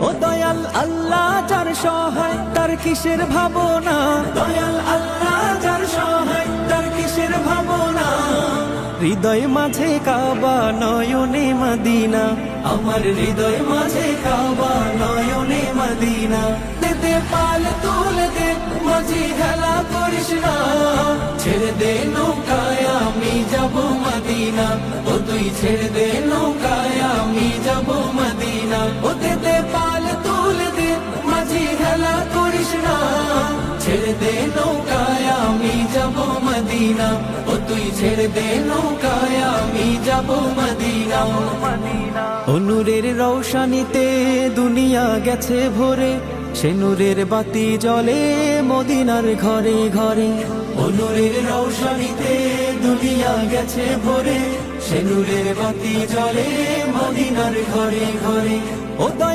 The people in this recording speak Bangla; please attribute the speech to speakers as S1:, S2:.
S1: ও দয়াল আল্লাহ যার সহায় তার কিসের ভাবনা, দয়াল আল্লাহ যার সহায় তার কিসের ভাবনা। হৃদয় মাঝে কাবা নয়নে মদিনা, আমার হৃদয় মাঝে কাবা নয়নে মদিনা। দে পাল তুলে দে মাঝি হেলা করিস না, ছেড়ে দে নৌকায় আমি যাব মদিনা। ও তুই ছেড়ে দে নৌকায় আমি যাব মদিনা। ও দে পাল তুলে দে মাঝি হেলা করিস না, ছেড়ে দে নৌকায় আমি যাব মদিনা। ও তুই ছেড়ে দে নৌকায় আমি যাব মদিনা। ও নূরের রৌশনীতে দুনিয়া গেছে ভরে, সে নূরের বাতি জ্বলে মদিনার ঘরে ঘরে। ও নূরের রৌশনীতে দুনিয়া গেছে ভরে, সে নূরের বাতি জ্বলে মদিনার ঘরে ঘরে। ও দয়া